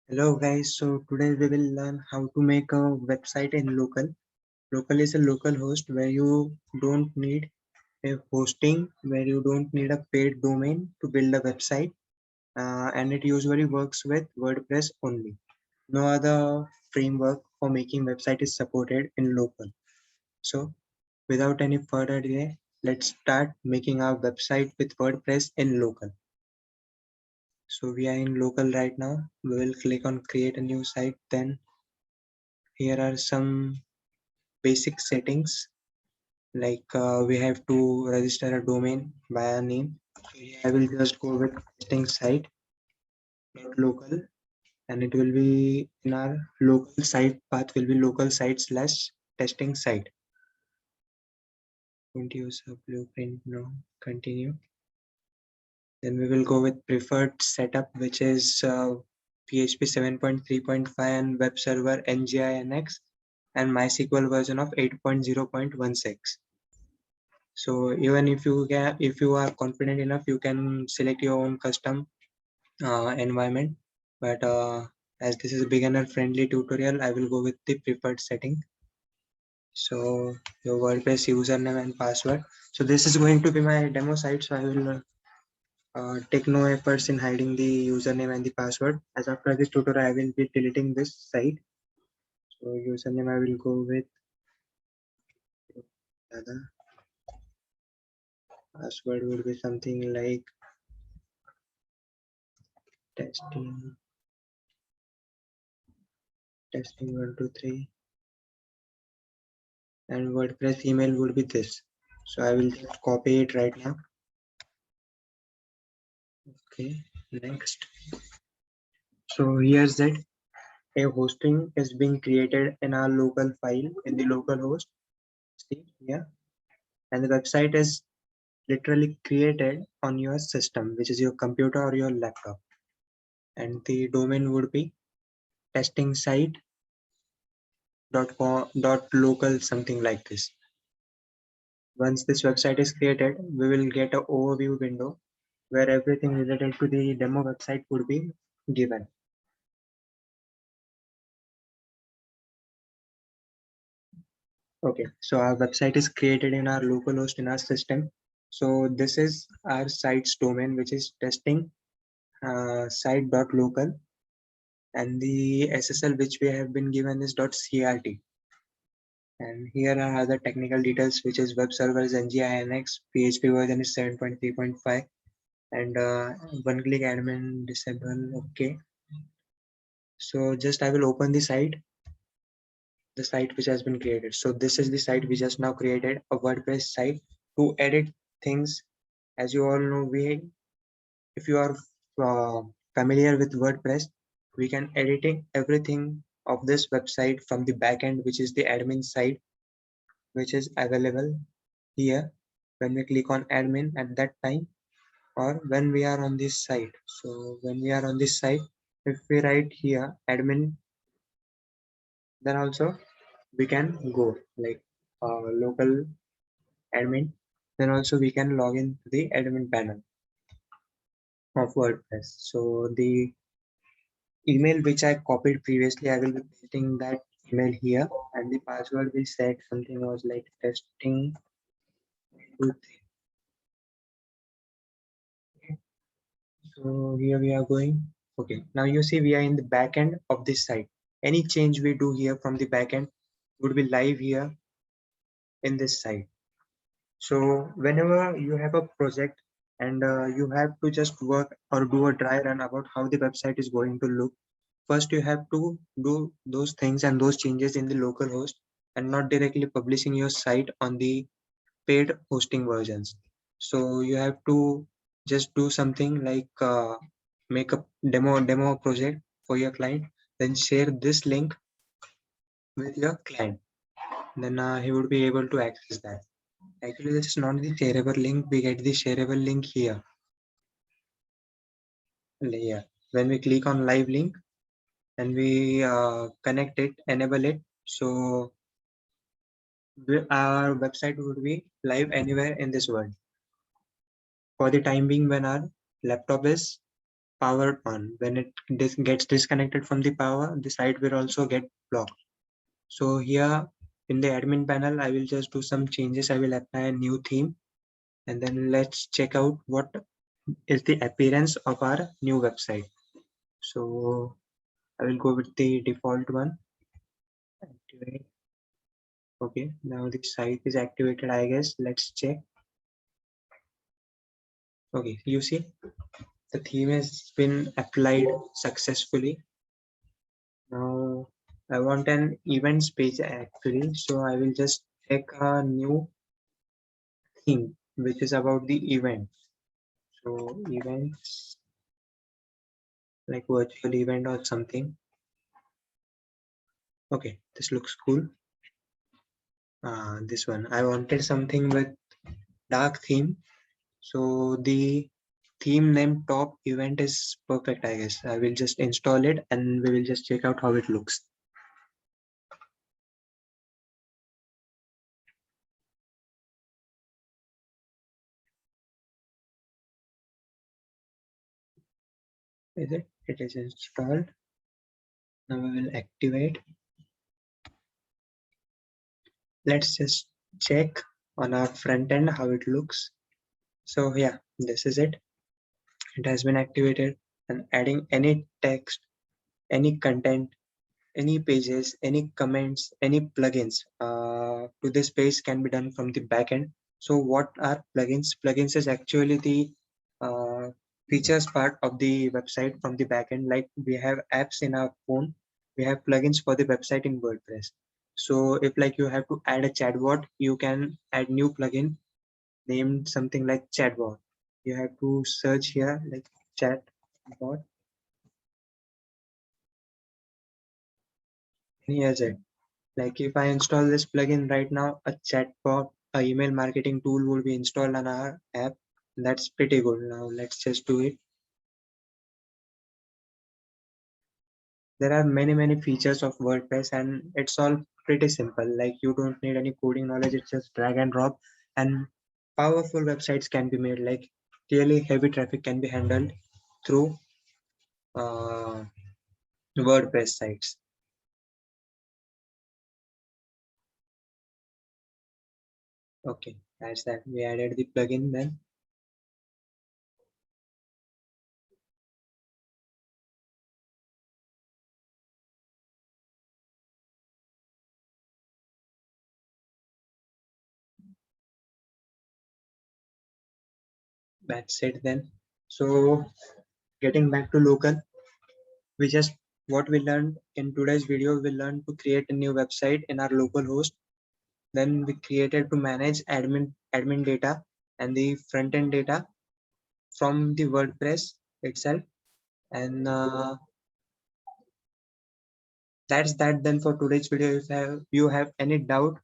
Hello guys, so today we will learn how to make a website in local. Local is a local host where you don't need a hosting, where you don't need a paid domain to build a website, and it usually works with WordPress only. No other framework for making website is supported in local. So without any further delay, let's start making our website with WordPress in local. So we are in local right now. We will click on create a new site, then here are some basic settings like we have to register a domain by a name. So here I will just go with testing site dot local, and it will be in our local site path will be local site slash testing site. Don't use a blueprint, no, continue. Then we will go with preferred setup, which is PHP 7.3.5 and web server NGINX and MySQL version of 8.0.16. So even if you are confident enough, you can select your own custom environment. But as this is a beginner friendly tutorial, I will go with the preferred setting. So your WordPress username and password. So this is going to be my demo site. So I will take no efforts in hiding the username and the password. As after this tutorial, I will be deleting this site. So username I will go with other. Password would be something like testing 1 2 3, and WordPress email would be this. So I will just copy it right now. Okay, next. So here's it. A hosting is being created in our local file in the local host. See here, and the website is literally created on your system, which is your computer or your laptop. And the domain would be testing site dot local, something like this. Once this website is created, we will get an overview window where everything related to the demo website would be given. Okay, so our website is created in our localhost in our system. So this is our site's domain, which is testing site.local, and the SSL which we have been given is .crt. And here are other technical details, which is web servers NGINX, PHP version is 7.3.5, and one-click admin disable. Okay, so just I will open the site which has been created. So this is the site we just now created, a WordPress site to edit things. As you all know, if you are familiar with WordPress, we can editing everything of this website from the backend, which is the admin side, which is available here when we click on admin at that time, or when we are on this site. So when we are on this site, if we write here admin, then also we can go like local admin, then also we can log in to the admin panel of WordPress. So the email which I copied previously, I will be pasting that email here, and the password we set something was like testing 2 3. Okay. So here we are going. Okay, now you see we are in the back end of this site. Any change we do here from the back end would be live here in this site. So whenever you have a project and you have to just work or do a dry run about how the website is going to look, first you have to do those things and those changes in the local host and not directly publishing your site on the paid hosting versions. So you have to just do something like make a demo project for your client, then share this link with your client, then he would be able to access that. Actually, this is not the shareable link. We get the shareable link here. Here, when we click on live link and we connect it, enable it, so our website would be live anywhere in this world. For the time being, when our laptop is powered on. When it gets disconnected from the power, the site will also get blocked. So here in the admin panel, I will just do some changes. I will apply a new theme, and then let's check out what is the appearance of our new website. So I will go with the default one. Activate. Okay, now the site is activated, I guess. Let's check. Okay, you see the theme has been applied successfully. Now I want an events page actually, so I will just take a new theme which is about the event. So events like virtual event or something. Okay, this looks cool. This one I wanted something with dark theme, so the theme name top event is perfect, I guess. I will just install it and we will just check out how it looks. Is it? It is installed. Now we will activate. Let's just check on our front end how it looks. So yeah, this is it. It has been activated, and adding any text, any content, any pages, any comments, any plugins to this page can be done from the backend. So what are plugins? Plugins is actually the uh, features part of the website from the backend. Like we have apps in our phone, we have plugins for the website in WordPress. So if like you have to add a chatbot, you can add new plugin named something like chatbot. You have to search here like chatbot. Here's it. Like if I install this plugin right now, a chatbot, a email marketing tool will be installed on our app. That's pretty good. Now let's just do it. There are many features of WordPress and it's all pretty simple. Like you don't need any coding knowledge. It's just drag and drop and powerful websites can be made. Like really heavy traffic can be handled through uh, WordPress sites. Okay, that's that. We added the plugin then. That's it then. So getting back to local, we just what we learned in today's video, we learned to create a new website in our local host. Then we created to manage admin data and the front end data from the WordPress itself. And that's that then for today's video. If you have any doubt,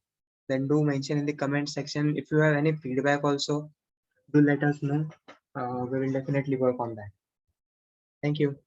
then do mention in the comment section. If you have any feedback also, do let us know. We will definitely work on that. Thank you.